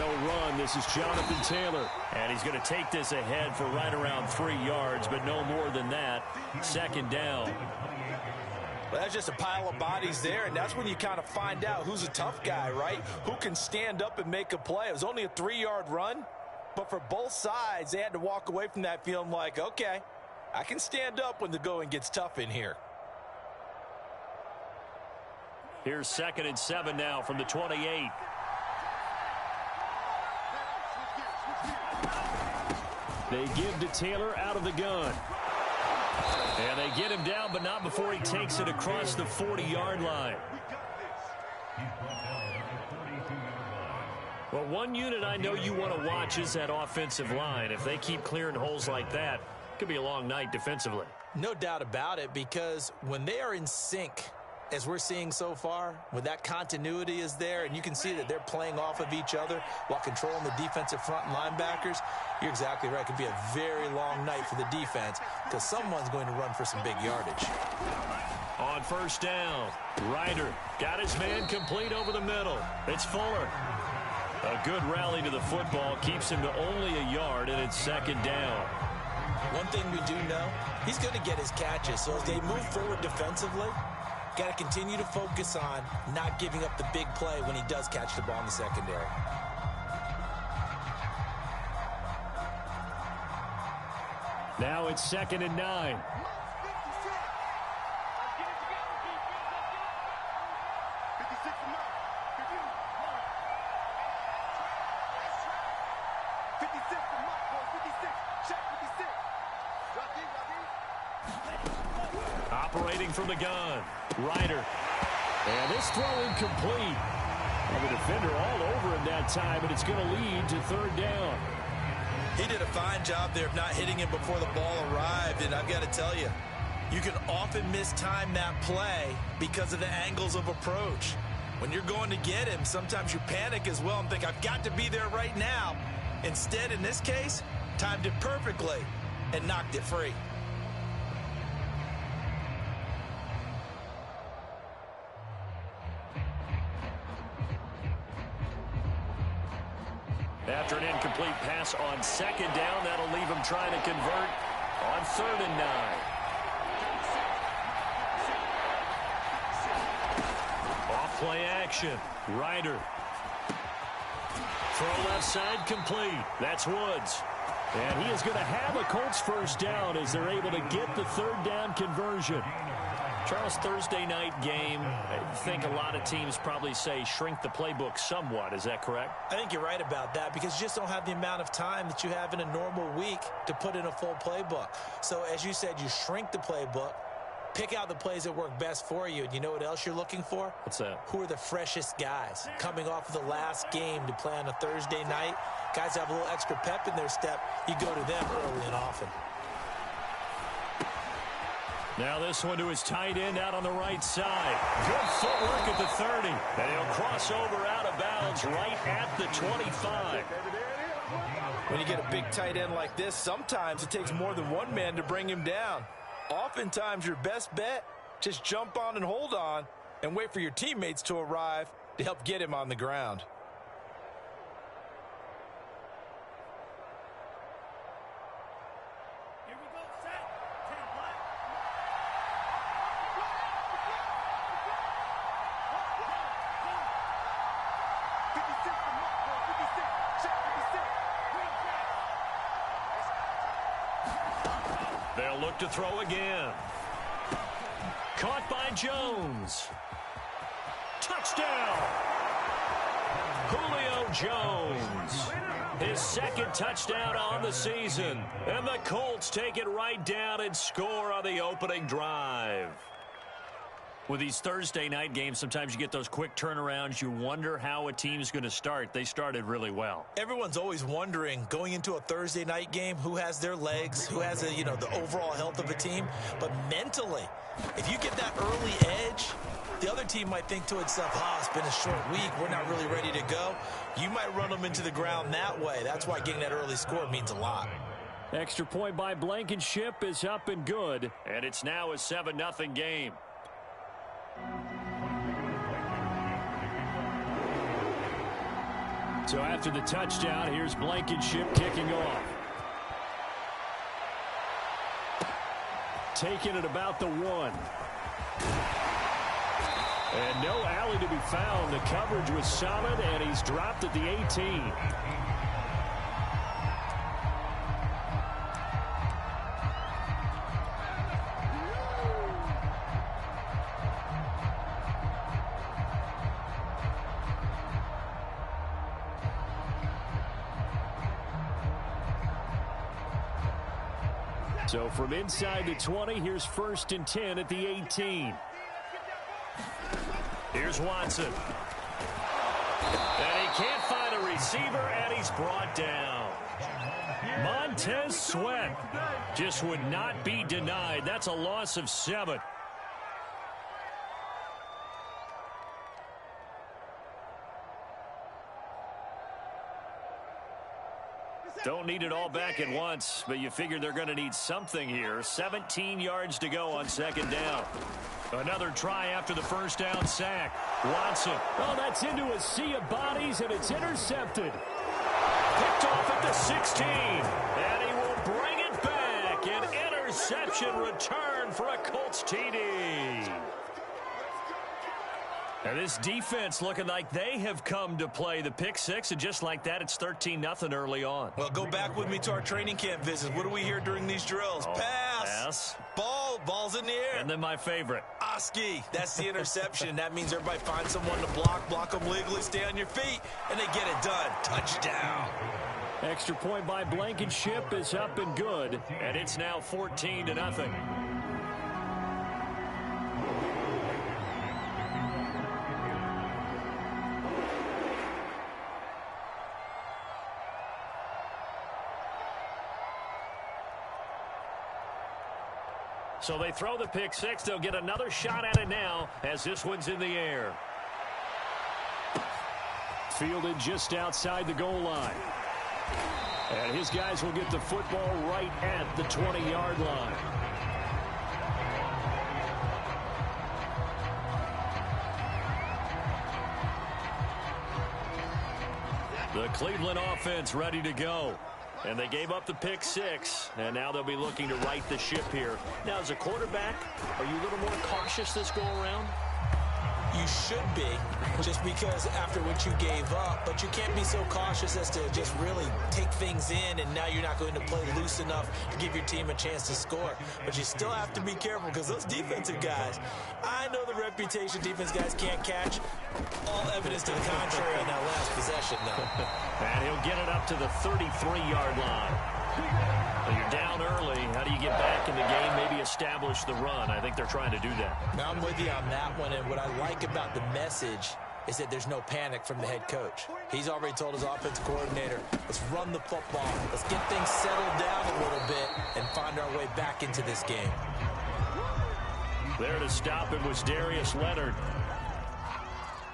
no run. This is Jonathan Taylor. And he's going to take this ahead for right around 3 yards, but no more than that. Second down. Well, that's just a pile of bodies there, and that's when you kind of find out who's a tough guy, right? Who can stand up and make a play. It was only a 3-yard run, but for both sides, they had to walk away from that feeling like, okay, I can stand up when the going gets tough in here. Here's 2nd and 7 now from the 28. They give to Taylor out of the gun. And they get him down, but not before he takes it across the 40-yard line. Well, one unit I know you want to watch is that offensive line. If they keep clearing holes like that, it could be a long night defensively. No doubt about it, because when they are in sync, as we're seeing so far, when that continuity is there and you can see that they're playing off of each other while controlling the defensive front and linebackers, you're exactly right. It could be a very long night for the defense because someone's going to run for some big yardage. On first down, Ryder got his man complete over the middle. It's Fuller. A good rally to the football keeps him to only a yard, and it's 2nd down. One thing we do know, he's going to get his catches. So as they move forward defensively, got to continue to focus on not giving up the big play when he does catch the ball in the secondary. Now it's 2nd and 9. Operating from the gun, Ryder. And this throw incomplete. And the defender all over him that time, and it's going to lead to 3rd down. He did a fine job there of not hitting him before the ball arrived, and I've got to tell you, you can often mistime that play because of the angles of approach. When you're going to get him, sometimes you panic as well and think, I've got to be there right now. Instead, in this case, timed it perfectly and knocked it free. After an incomplete pass on 2nd down, that'll leave him trying to convert on 3rd and 9. Off play action. Ryder. Throw left side complete. That's Woods. And he is going to have a Colts first down as they're able to get the 3rd down conversion. Charles, Thursday night game, I think a lot of teams probably say shrink the playbook somewhat. Is that correct? I think you're right about that because you just don't have the amount of time that you have in a normal week to put in a full playbook. So as you said, you shrink the playbook, pick out the plays that work best for you. And you know what else you're looking for? What's that? Who are the freshest guys coming off of the last game to play on a Thursday night? Guys have a little extra pep in their step. You go to them early and often. Now this one to his tight end out on the right side. Good footwork at the 30. And he'll cross over out of bounds right at the 25. When you get a big tight end like this, sometimes it takes more than one man to bring him down. Oftentimes your best bet, just jump on and hold on and wait for your teammates to arrive to help get him on the ground. They'll look to throw again. Caught by Jones. Touchdown! Julio Jones. His 2nd touchdown on the season. And the Colts take it right down and score on the opening drive. With these Thursday night games, sometimes you get those quick turnarounds. You wonder how a team's going to start. They started really well. Everyone's always wondering, going into a Thursday night game, who has their legs, who has the overall health of a team. But mentally, if you get that early edge, the other team might think to itself, it's been a short week. We're not really ready to go. You might run them into the ground that way. That's why getting that early score means a lot. Extra point by Blankenship is up and good. And it's now a 7-0 game. So after the touchdown, here's Blankenship kicking off. Taking it about the 1. And no alley to be found. The coverage was solid, and he's dropped at the 18. So from inside the 20, here's 1st and 10 at the 18. Here's Watson. And he can't find a receiver, and he's brought down. Montez Sweat just would not be denied. That's a loss of 7. Don't need it all back at once, but you figure they're going to need something here. 17 yards to go on 2nd down. Another try after the 1st down sack. Watson. Oh, that's into a sea of bodies, and it's intercepted. Picked off at the 16. And he will bring it back. An interception return for a Colts TD. And this defense looking like they have come to play. The pick 6, and just like that, it's 13-0 early on. Well, go back with me to our training camp visits. What do we hear during these drills? Pass. Ball's in the air. And then my favorite. Oski. That's the interception. That means everybody finds someone to block them legally, stay on your feet, and they get it done. Touchdown. Extra point by Blankenship is up and good, and it's now 14-0. So they throw the pick 6. They'll get another shot at it now as this one's in the air. Fielded just outside the goal line. And his guys will get the football right at the 20-yard line. The Cleveland offense ready to go. And they gave up the pick 6, and now they'll be looking to right the ship here. Now, as a quarterback, are you a little more cautious this go-around? You should be, just because after what you gave up, but you can't be so cautious as to just really take things in, and now you're not going to play loose enough to give your team a chance to score. But you still have to be careful, because those defensive guys, I know the reputation defense guys can't catch. All evidence to the contrary on that last possession, though. And he'll get it up to the 33-yard line. Well, you're down early. How do you get back in the game, maybe establish the run? I think they're trying to do that. Now, I'm with you on that one, and what I like about the message is that there's no panic from the head coach. He's already told his offensive coordinator, let's run the football. Let's get things settled down a little bit and find our way back into this game. There to stop it was Darius Leonard.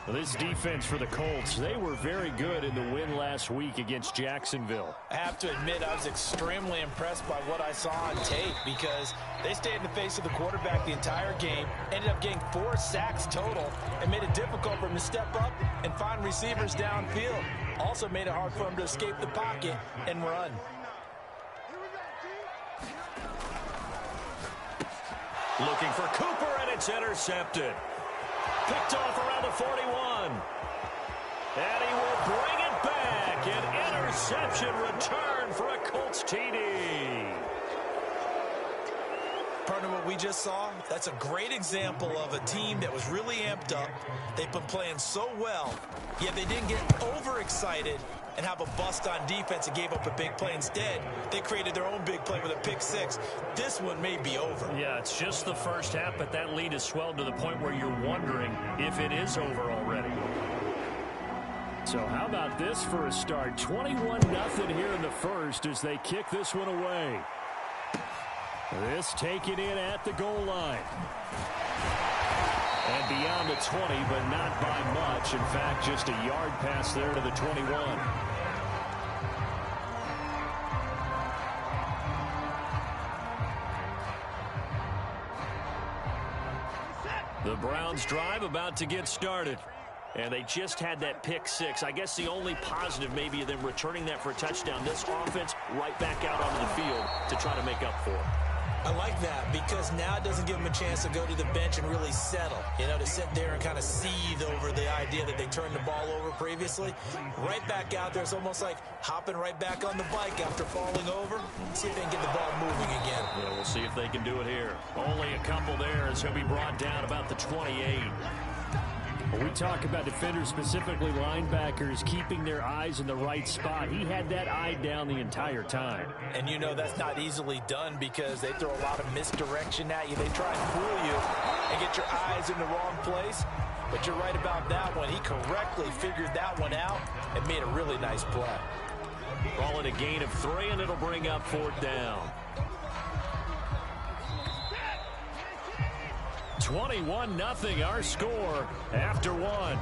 This defense for the Colts, they were very good in the win last week against Jacksonville. I have to admit, I was extremely impressed by what I saw on tape because they stayed in the face of the quarterback the entire game, ended up getting 4 sacks total, and made it difficult for him to step up and find receivers downfield. Also made it hard for him to escape the pocket and run. Looking for Cooper, and it's intercepted. Picked off around the 41. And he will bring it back. An interception return for a Colts TD. Partner, what we just saw, that's a great example of a team that was really amped up. They've been playing so well, yet they didn't get overexcited and have a bust on defense and gave up a big play. Instead, they created their own big play with a pick 6. This one may be over. Yeah, it's just the first half, but that lead has swelled to the point where you're wondering if it is over already. So how about this for a start? 21-0 here in the first as they kick this one away. This taken in at the goal line. And beyond the 20, but not by much. In fact, just a yard pass there to the 21. The Browns drive about to get started. And they just had that pick six. I guess the only positive maybe of them returning that for a touchdown. This offense right back out onto the field to try to make up for it. I like that because now it doesn't give them a chance to go to the bench and really settle. You know, to sit there and kind of seethe over the idea that they turned the ball over previously. Right back out there. It's almost like hopping right back on the bike after falling over. See if they can get the ball moving again. Yeah, we'll see if they can do it here. Only a couple there as he'll be brought down about the 28. When we talk about defenders, specifically linebackers, keeping their eyes in the right spot, he had that eye down the entire time. And you know that's not easily done because they throw a lot of misdirection at you. They try and fool you and get your eyes in the wrong place. But you're right about that one. He correctly figured that one out and made a really nice play. Call it a gain of 3, and it'll bring up 4th down. 21-0 our score after 1.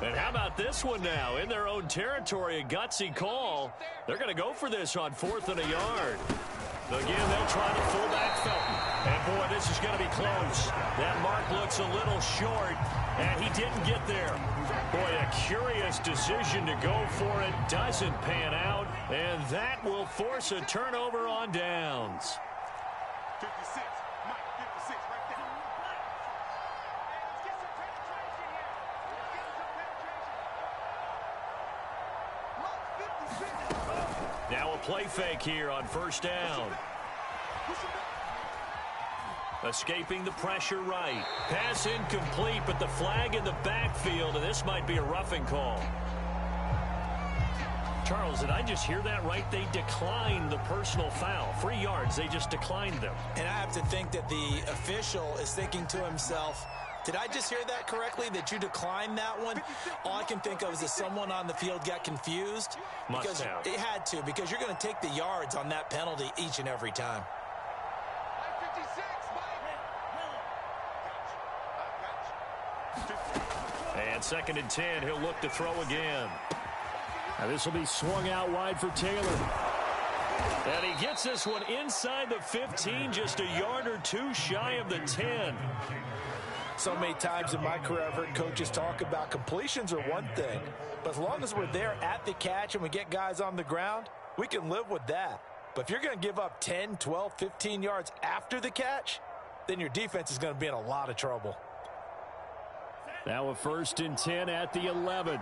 And how about this one now? In their own territory, a gutsy call. They're going to go for this on 4th and a yard. Again, they'll try to fullback Felton. And, boy, this is going to be close. That mark looks a little short, and he didn't get there. Boy, a curious decision to go for it. Doesn't pan out, and that will force a turnover on downs. 56. Mike, 56 right there. Let's get some penetration here. Let's get some penetration. Mike, 56. Now a play fake here on 1st down. Escaping the pressure right. Pass incomplete, but the flag in the backfield, and this might be a roughing call. Charles, did I just hear that right? They declined the personal foul. 3 yards, they just declined them. And I have to think that the official is thinking to himself, did I just hear that correctly, that you declined that one? All I can think of is that someone on the field got confused. Must have. It had to, because you're going to take the yards on that penalty each and every time. And 2nd and 10, he'll look to throw again. Now this will be swung out wide for Taylor. And he gets this one inside the 15, just a yard or 2 shy of the 10. So many times in my career, I've heard coaches talk about completions are one thing. But as long as we're there at the catch and we get guys on the ground, we can live with that. But if you're going to give up 10, 12, 15 yards after the catch, then your defense is going to be in a lot of trouble. Now a 1st and 10 at the 11.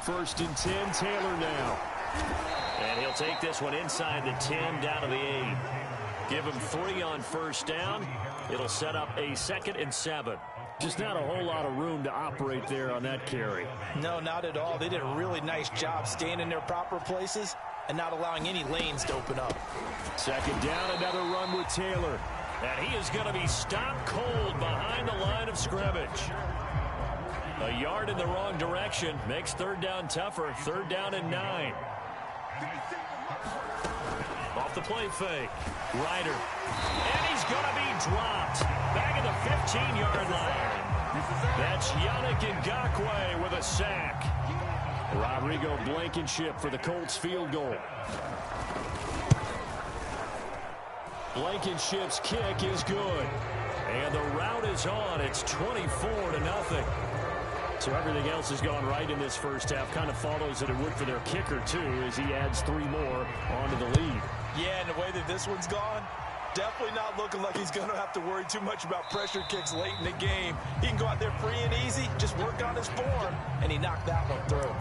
1st and 10, Taylor now. And he'll take this one inside the 10 down to the 8. Give him 3 on 1st down. It'll set up a 2nd and 7. Just not a whole lot of room to operate there on that carry. No, not at all. They did a really nice job staying in their proper places and not allowing any lanes to open up. 2nd down, another run with Taylor. And he is going to be stopped cold behind the line of scrimmage. A yard in the wrong direction makes 3rd down tougher. 3rd down and 9. Off the play fake. Ryder. And he's going to be dropped. Back at the 15-yard line. That's Yannick Ngakoue with a sack. Rodrigo Blankenship for the Colts field goal. Blankenship's kick is good. And the route is on. It's 24-0. So everything else has gone right in this first half. Kind of follows that it would for their kicker, too, as he adds 3 more onto the lead. Yeah, and the way that this one's gone, definitely not looking like he's going to have to worry too much about pressure kicks late in the game. He can go out there free and easy, just work on his form, and he knocked that one through.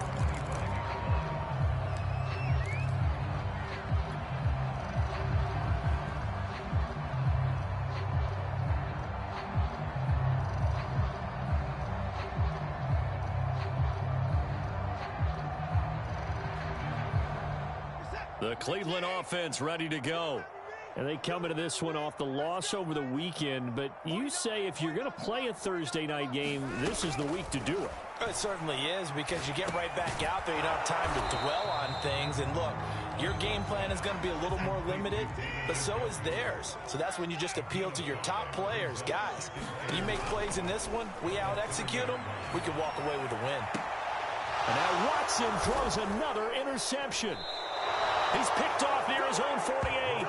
The Cleveland offense ready to go. And they come into this one off the loss over the weekend, but you say if you're going to play a Thursday night game, this is the week to do it. It certainly is, because you get right back out there. You don't have time to dwell on things. And look, your game plan is going to be a little more limited, but so is theirs. So that's when you just appeal to your top players. Guys, you make plays in this one, we out-execute them, we can walk away with a win. And now Watson throws another interception. He's picked off near his own 48.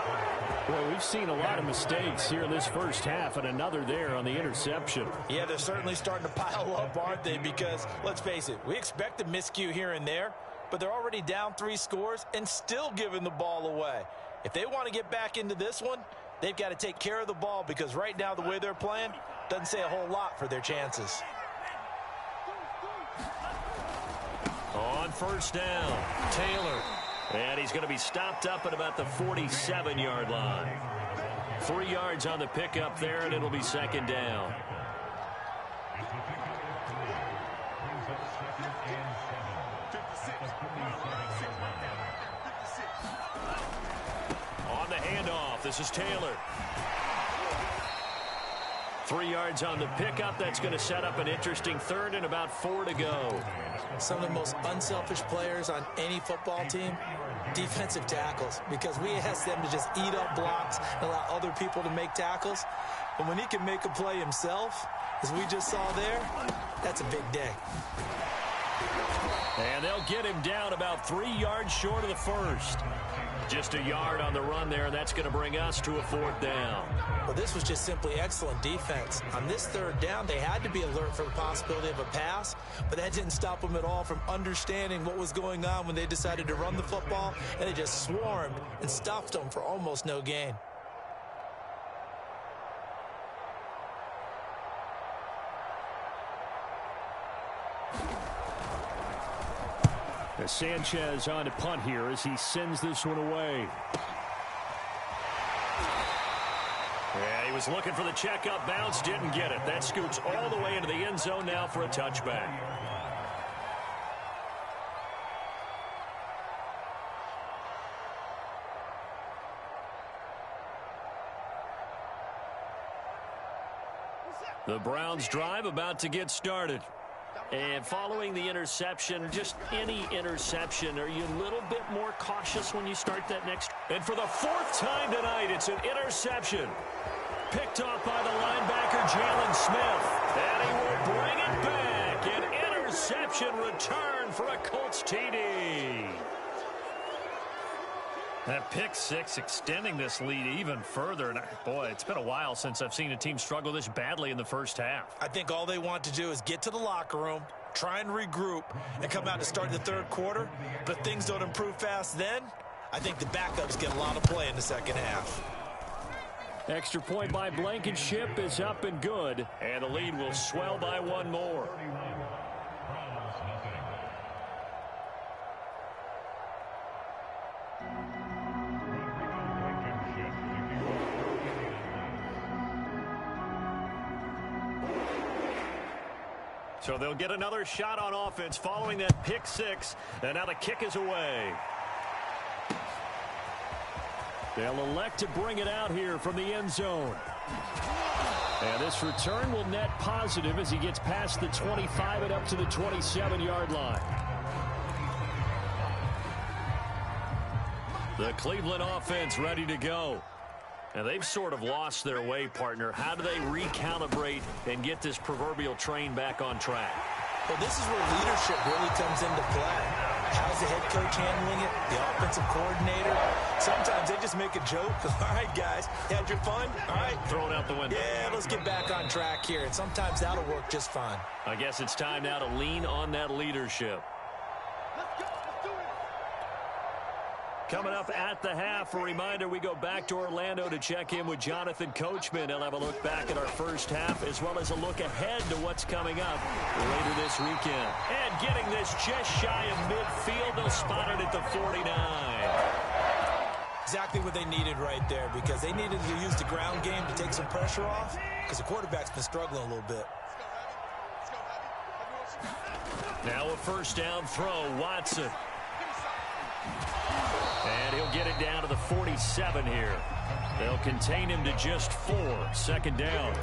Well, we've seen a lot of mistakes here in this first half, and another there on the interception. Yeah, they're certainly starting to pile up, aren't they? Because, let's face it, we expect a miscue here and there, but they're already down 3 scores and still giving the ball away. If they want to get back into this one, they've got to take care of the ball, because right now the way they're playing doesn't say a whole lot for their chances. On first down, Taylor. And he's going to be stopped up at about the 47-yard line. 3 yards on the pickup there, and it'll be second down. On the handoff, this is Taylor. 3 yards on the pickup. That's going to set up an interesting third and about 4 to go. Some of the most unselfish players on any football team, defensive tackles, because we ask them to just eat up blocks and allow other people to make tackles. But when he can make a play himself, as we just saw there, that's a big day. And they'll get him down about 3 yards short of the first. Just a yard on the run there, and that's going to bring us to a 4th down. Well, this was just simply excellent defense. On this 3rd down, they had to be alert for the possibility of a pass, but that didn't stop them at all from understanding what was going on when they decided to run the football, and they just swarmed and stuffed them for almost no gain. Sanchez on to punt here as he sends this one away. Yeah, he was looking for the checkup bounce, didn't get it. That scoots all the way into the end zone now for a touchback. The Browns drive about to get started. And following the interception, just any interception, are you a little bit more cautious when you start that next? And for the 4th time tonight, it's an interception. Picked off by the linebacker, Jalen Smith. And he will bring it back. An interception return for a Colts TD. That pick 6 extending this lead even further. And boy, it's been a while since I've seen a team struggle this badly in the first half. I think all they want to do is get to the locker room, try and regroup, and come out to start the 3rd quarter. But if things don't improve fast then, I think the backups get a lot of play in the 2nd half. Extra point by Blankenship is up and good. And the lead will swell by 1 more. So they'll get another shot on offense following that pick 6. And now the kick is away. They'll elect to bring it out here from the end zone. And this return will net positive as he gets past the 25 and up to the 27-yard line. The Cleveland offense ready to go. And they've sort of lost their way, partner. How do they recalibrate and get this proverbial train back on track? Well, this is where leadership really comes into play. How's the head coach handling it? The offensive coordinator? Sometimes they just make a joke. All right, guys, had your fun? All right. Throw it out the window. Yeah, let's get back on track here. And sometimes that'll work just fine. I guess it's time now to lean on that leadership. Coming up at the half, a reminder, we go back to Orlando to check in with Jonathan Coachman. He'll have a look back at our first half as well as a look ahead to what's coming up later this weekend. And getting this just shy of midfield, they'll spot it at the 49. Exactly what they needed right there, because they needed to use the ground game to take some pressure off, because the quarterback's been struggling a little bit. Now a first down throw, Watson. And he'll they'll get it down to the 47 here. They'll contain him to just 4. Second down.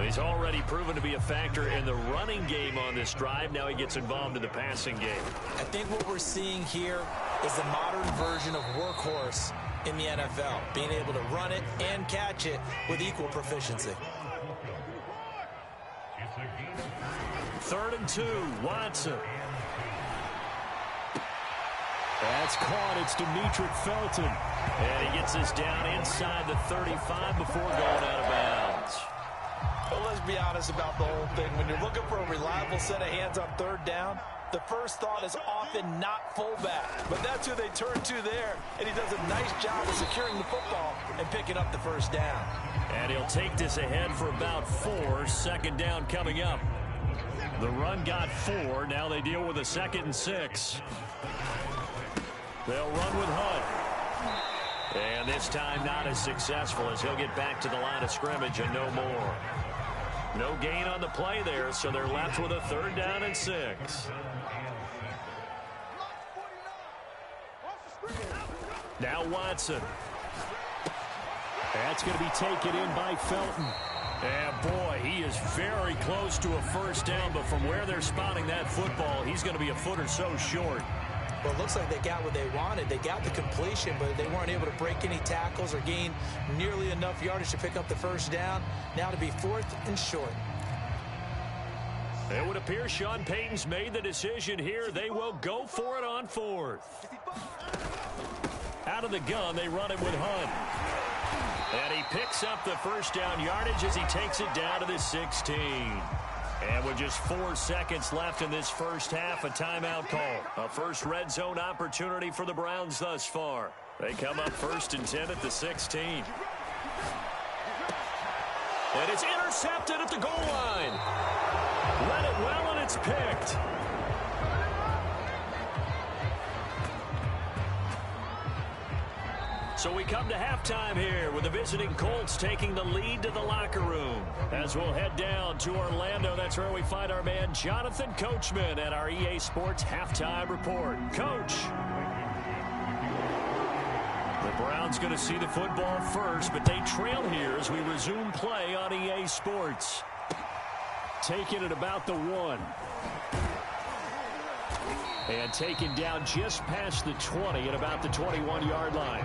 He's already proven to be a factor in the running game on this drive. Now he gets involved in the passing game. I think what we're seeing here is the modern version of workhorse in the NFL, being able to run it and catch it with equal proficiency. 3rd and 2, Watson. That's caught. It's Demetric Felton. And he gets this down inside the 35 before going out of bounds. Well, let's be honest about the whole thing. When you're looking for a reliable set of hands on 3rd down, the first thought is often not fullback. But that's who they turn to there, and he does a nice job of securing the football and picking up the first down. And he'll take this ahead for about 4. Second down coming up. The run got 4. Now they deal with a 2nd and 6. They'll run with Hunt. And this time not as successful as he'll get back to the line of scrimmage and no more. No gain on the play there, so they're left with a 3rd down and 6. Now Watson. That's going to be taken in by Felton. And boy, he is very close to a first down, but from where they're spotting that football, he's going to be a foot or so short. Well, it looks like they got what they wanted. They got the completion, but they weren't able to break any tackles or gain nearly enough yardage to pick up the first down. Now to be 4th and short. It would appear Sean Payton's made the decision here. They will go for it on 4th. Out of the gun, they run it with Hunt. And he picks up the first down yardage as he takes it down to the 16. And with just 4 seconds left in this first half, a timeout call. A first red zone opportunity for the Browns thus far. They come up 1st and 10 at the 16. And it's intercepted at the goal line. Read it well, and it's picked. So we come to halftime here with the visiting Colts taking the lead to the locker room. As we'll head down to Orlando, that's where we find our man Jonathan Coachman at our EA Sports Halftime Report. Coach. The Browns going to see the football first, but they trail here as we resume play on EA Sports. Taken at about the 1. And taken down just past the 20 at about the 21-yard line.